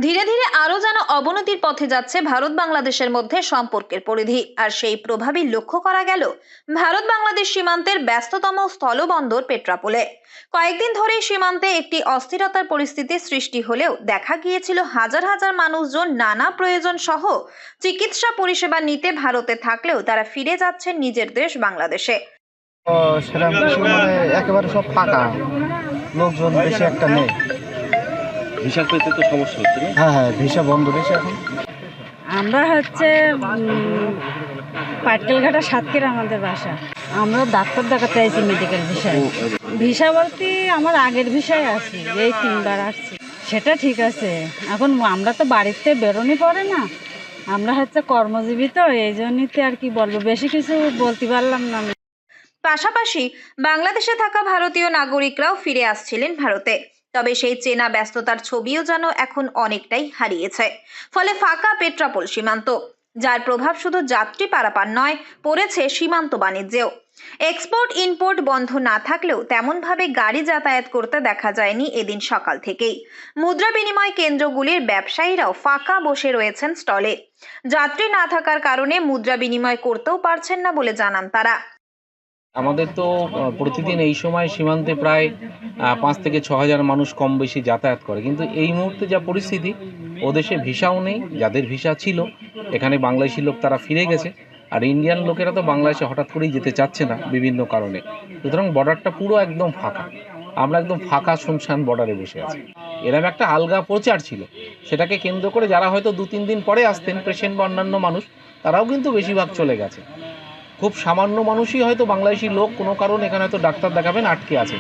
ধীরে ধীরে আরো যেন অবনতির পথে যাচ্ছে ভারত বাংলাদেশের মধ্যে সম্পর্কের পরিধি, আর সেই প্রভাবই লক্ষ্য করা গেল ভারত বাংলাদেশ সীমান্তের ব্যস্ততম স্থলবন্দর পেট্রাপোলে। কয়েকদিন ধরেই সীমান্তে একটি অস্থিরতার পরিস্থিতি সৃষ্টি হলেও দেখা গিয়েছিল হাজার হাজার মানুষজন নানা প্রয়োজন সহ চিকিৎসা পরিষেবা নিতে ভারতে থাকলেও তারা ফিরে যাচ্ছেন নিজের দেশ বাংলাদেশে। সেরকম কিছু একেবারে সব ফাঁকা, লোকজন বেশি একটা নেই। ভিসা পেতে তো সমস্যা হচ্ছে না? হ্যাঁ, ভিসা বন্ধ রয়েছে এখন। আমরা পাটকেলঘাটা সাতক্ষীরা আমাদের বাসা। আমরা ডাক্তার দেখাতে আইছি মেডিকেল ভিসায়। ভিসা বলতে আমার আগের ভিসায় আছি, এই 3বার আসছি। সেটা ঠিক আছে, এখন আমরা তো বাড়িতে বেরোনি পড়ে না, আমরা কর্মজীবী, তো এই জন্যই আর কি বলবো, বেশি কিছু বলতে পারলাম না। পাশাপাশি বাংলাদেশে থাকা ভারতীয় নাগরিকরাও ফিরে আসছিলেন ভারতে, তবে সেই চেনা ব্যস্ততার ছবিও যেন এখন অনেকটাই হারিয়েছে। ফলে ফাঁকা পেট্রাপোল সীমান্ত, যার প্রভাব শুধু যাত্রী পারাপার নয়, পড়েছে সীমান্ত বাণিজ্যেও। এক্সপোর্ট ইম্পোর্ট বন্ধ না থাকলেও তেমনভাবে গাড়ি যাতায়াত করতে দেখা যায়নি এদিন সকাল থেকেই। মুদ্রা বিনিময় কেন্দ্রগুলির ব্যবসায়ীরাও ফাঁকা বসে রয়েছেন স্টলে। যাত্রী না থাকার কারণে মুদ্রা বিনিময় করতেও পারছেন না বলে জানান তারা। আমাদের তো প্রতিদিন এই সময় সীমান্তে প্রায় 5 থেকে 6 হাজার মানুষ কম বেশি যাতায়াত করে, কিন্তু এই মুহূর্তে যা পরিস্থিতি, ও দেশে ভিসাও নেই। যাদের ভিসা ছিল এখানে বাংলাদেশি লোক তারা ফিরে গেছে, আর ইন্ডিয়ান লোকেরা তো বাংলাদেশে হঠাৎ করেই যেতে চাচ্ছে না বিভিন্ন কারণে। সুতরাং বর্ডারটা পুরো একদম ফাঁকা, আমরা একদম ফাঁকা শুনশান বর্ডারে বসে আছি। এরকম একটা আলগা প্রচার ছিল, সেটাকে কেন্দ্র করে যারা হয়তো 2-3 দিন পরে আসতেন, পেশেন্ট বা অন্যান্য মানুষ, তারাও কিন্তু বেশিরভাগ চলে গেছে। খুব সামান্য মানুষই হয়তো বাংলাদেশি লোক কোনো কারণে এখানে হয়তো ডাক্তার দেখাবেন আটকে আছে,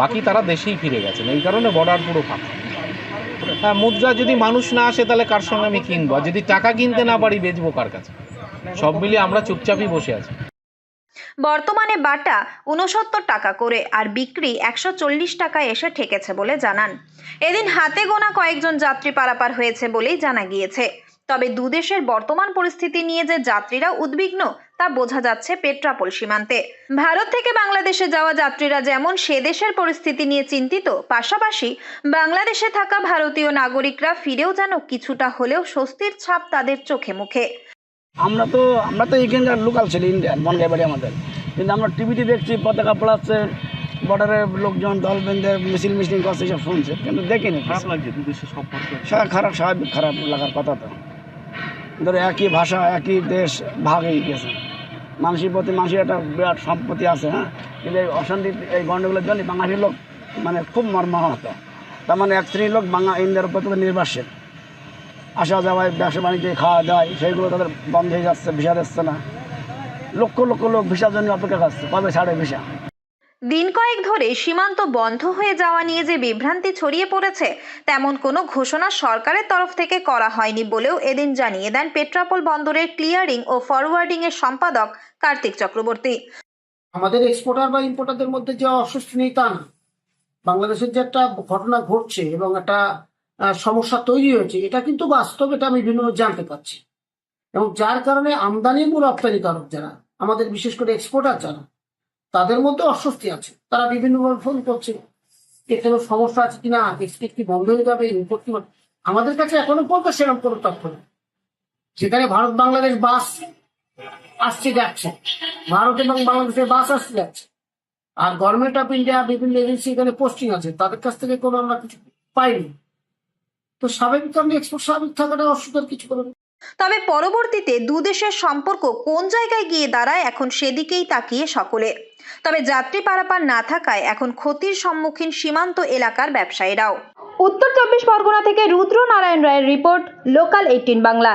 বাকি তারা দেশেই ফিরে গেছেন। এই কারণে বর্ডার পুরো ফাঁকা। হ্যাঁ, মুদ্রা যদি মানুষ না আসে তাহলে কার সঙ্গে আমি কিনবো, আর যদি টাকা কিনতে না পারি বেচবো কার কাছে? সব মিলিয়ে আমরা চুপচাপই বসে আছি। বর্তমানে বাটা 69 টাকা করে আর বিক্রি 140 টাকায় এসে ঠেকেছে বলে জানান। এদিন হাতে গোনা কয়েকজন যাত্রী পারাপার হয়েছে বলেই জানা গিয়েছে। তবে দুদেশের বর্তমান পরিস্থিতি নিয়ে যে যাত্রীরা উদ্বিগ্ন তা বোঝা যাচ্ছে পেট্রাপোল সীমান্তে। ভারত থেকে বাংলাদেশে যাওয়া যাত্রীরা যেমন সে দেশের পরিস্থিতি নিয়ে চিন্তিত, পাশাপাশি বাংলাদেশে থাকা ভারতীয় নাগরিকরা ফিরেও যেন কিছুটা হলেও স্বস্তির ছাপ তাদের চোখে মুখে। আমরা তো এখানকার লোকাল ছিল, ইন্ডিয়ান বনগাই বাড়ি আমাদের, কিন্তু আমরা টিভিতে দেখছি পতাকা পড়াচ্ছে, বর্ডারের লোকজন দল বেঁধে মিছিল করছে, সব শুনছে, কিন্তু দেখিনি। খারাপ লাগছে দুদেশের সম্পর্ক? খারাপ, স্বাভাবিক খারাপ লাগার কথা। তো ধরো একই ভাষা একই দেশ, ভাগ হয়ে গেছে, মানুষের প্রতি মানুষের একটা বিরাট সম্পত্তি আছে। হ্যাঁ, কিন্তু এই অশান্তি, এই গণ্ডগোলের জন্য বাঙালির লোক খুব মর্মাহত। তার মানে এক শ্রেণীর লোক ইন্ডিয়ার উপর তাদের নির্ভরশীল, আসা যাওয়ায় ব্যবসা বাণিজ্য খাওয়া দাওয়ায় সেইগুলো তাদের বন্ধ হয়ে যাচ্ছে, ভিসা দিচ্ছে না। লক্ষ লক্ষ লোক ভিসার জন্য অপেক্ষা করছে, কবে ছাড়ে ভিসা। দিন কয়েক ধরে সীমান্ত বন্ধ হয়ে যাওয়া নিয়ে যে বিভ্রান্তি ছড়িয়ে পড়েছে, তেমন কোনো ঘোষণা সরকারের তরফ থেকে করা হয়নি বলেও এদিন জানিয়ে দেন পেট্রাপোল বন্দরের ক্লিয়ারিং ও ফরওয়ার্ডিং এর সম্পাদক কার্তিক চক্রবর্তী। আমাদের এক্সপোর্টার বা ইম্পোর্টারদের মধ্যে যে অস্বস্তি নেই তা না, বাংলাদেশের যে একটা ঘটনা ঘটছে এবং একটা সমস্যা তৈরি হয়েছে, এটা কিন্তু বাস্তব, এটা আমি বিভিন্ন জানতে পারছি। এবং যার কারণে আমদানি ও রপ্তানিকারক যারা আমাদের, বিশেষ করে এক্সপোর্টার যারা, তাদের মধ্যে অস্বস্তি আছে। তারা বিভিন্নভাবে ফোন করছে যে কোনো সমস্যা আছে কিনা, এক্সপোর্ট কি বন্ধ হয়ে যাবে, ইম্পোর্ট কি। আমাদের কাছে এখনো পর্যন্ত সেরকম কোনো তথ্য নেই। যেখানে ভারত বাংলাদেশ বাস আসছে যাচ্ছে, ভারত এবং বাংলাদেশের বাস আসছে যাচ্ছে, আর গভর্নমেন্ট অফ ইন্ডিয়া বিভিন্ন এজেন্সি এখানে পোস্টিং আছে, তাদের কাছ থেকে কোনো আমরা কিছু পাইনি। তো স্বাভাবিক কারণে এক্সপোর্ট স্বাভাবিক থাকাটা অসুবিধার কিছু করে। তবে পরবর্তীতে দুদেশের সম্পর্ক কোন জায়গায় গিয়ে দাঁড়ায় এখন সেদিকেই তাকিয়ে সকলে। তবে যাত্রী পারাপার না থাকায় এখন ক্ষতির সম্মুখীন সীমান্ত এলাকার ব্যবসায়ীরাও। উত্তর 24 পরগনা থেকে রুদ্র নারায়ণ রায়ের রিপোর্ট, লোকাল 18 বাংলা।